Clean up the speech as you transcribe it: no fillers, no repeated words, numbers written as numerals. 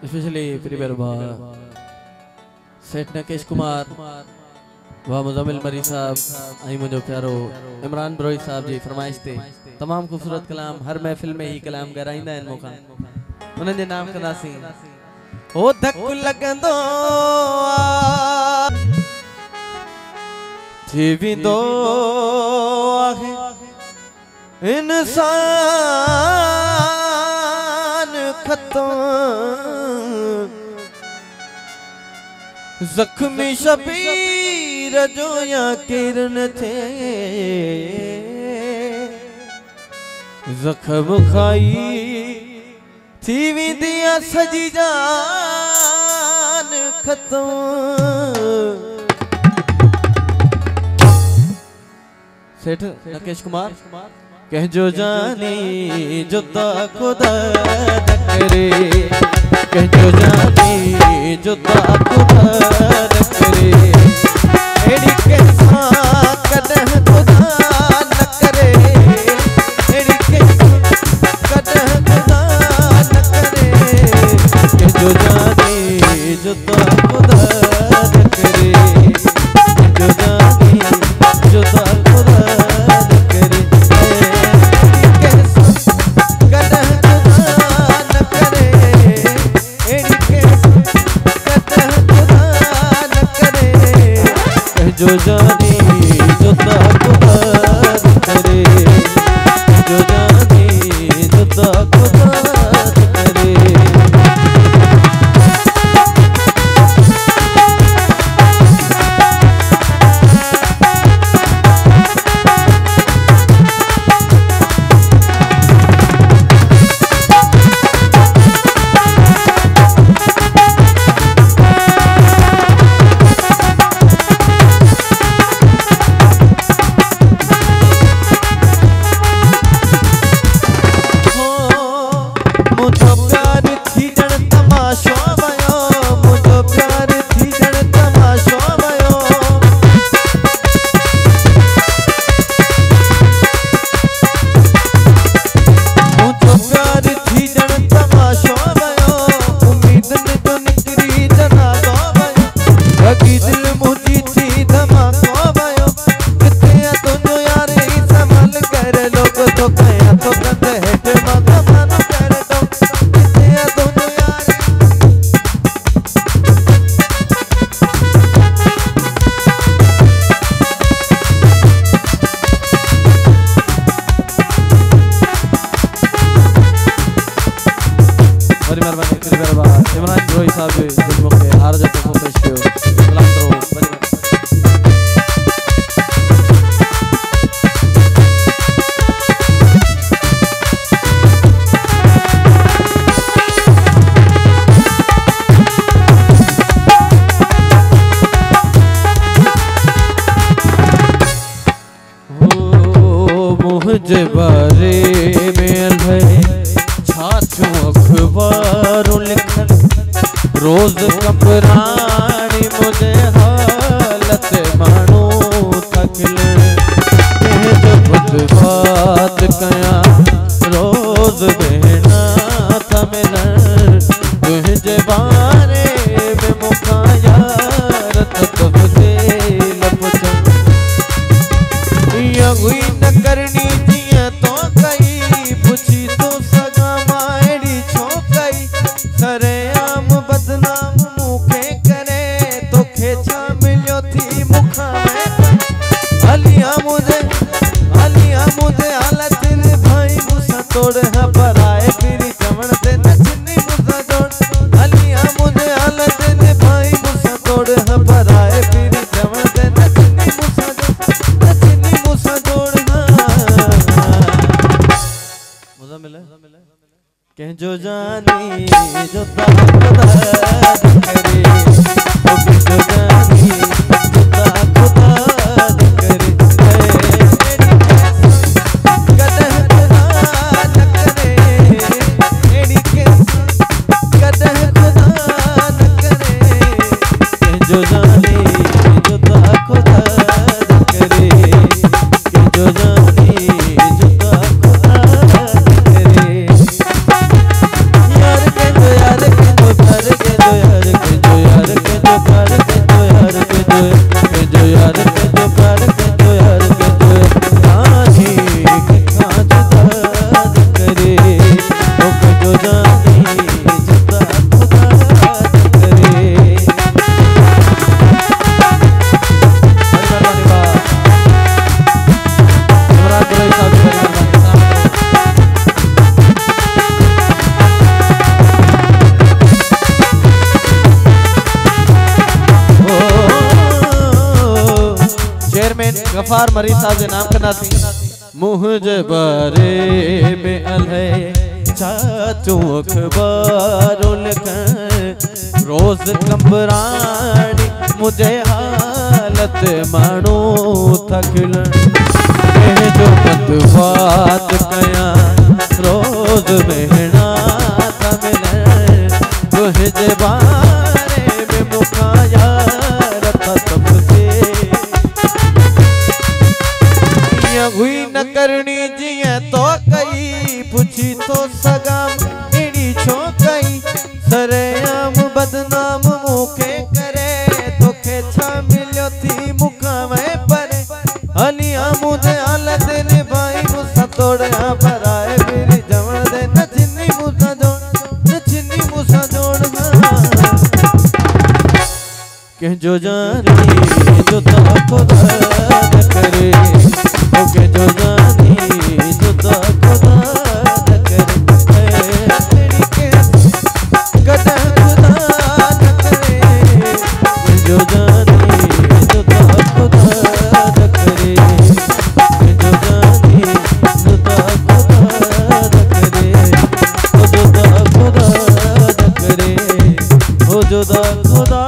Specially premiere सेठ नकेश कुमार वाह मुजम्मिल मरी साहब आई मुझे प्यारो इमरान ब्रोई साहब जी फरमाइश थे तमाम खूबसूरत कलाम हर महफिल में ही कलाम गराइंदा इन मौका उन्हें जे नाम कंदासी ओ धक लगंदो थी विंदो आहे इंसान खत्म जख्मी शबीर जो या किरण थे जख्म खाई थी विंदिया सजी जान खत्म सेठ नकेश कुमार कह जो जानी जुदा खुदा न करे कह जो जानी जुदा खुदा न करे एड़ी कैसा कदह खुदा न करे एड़ी कैसा कदह खुदा न करे कह जो जानी जुदा खुदा न करे जो जानी जुदा खुदा जो जानी जुदा खुदा करे जो जानी जुदा खुदा करे इमरान ब्रोई साहब जो मौके हार जाते को पेश कियो सलाम करो मुझे बारे में है छाछू अखबार लिखन रोज कपरानी मुझे हालत मानो थकले जब बात कया रोज बहना था मिलन तुझे बारे में मुकाया तुझसे लपचन हुई न करनी जिया तो कई पुछी तो सगा मायड़ी छो कई सरे आम बदनाम मुखे करे तो खेचा मिलियो थी मुखा में हलिया मुझे हालत भाई मुसा तोड़ है पराए फिरी चमन ते नचनी मुसा तोड़ हलिया मुझे हालत भाई मुसा तोड़ है पराए फिरी चमन ते नचनी मुसा तोड़ कह जो जानी जुदा खुदा करे जो जानी जुदा खुदा करे कदह खुदा न करे एड़ी कैसा कदह खुदा न करे कह जो जानी जुदा खुदा करे जो जानी जुदा खुदा करे यार के तो शेर में गफार मरी साहब के नाम करना थी। मुँह जबारे में अलहे चाचू अखबारों लिखन रोज कंबरानी मुझे हालत मानो थकलन जो मत बात कया रोज बहना था मिलन तुझे बारे में मुकाया रखा सबसे हुई न करनी जिया तो कई पूछी तो सगाम इड़ी छो कई सरेआम बदनाम मुखे करे तोखे छा मिलियो थी मुकावे परे हलिया मुझे हालत ने भाई मुसा तोड़या पराए मेरी जवण दे न चिन्नी मुसा जोड़ के जो जानी जो ता खुदा न करे ओके जो जानी जो ता खुदा न करे तेरी के कदा खुदा न करे जो जानी जो ता खुदा न करे जो जानी जो ता खुदा न करे जो ता खुदा न करे जो ता खुदा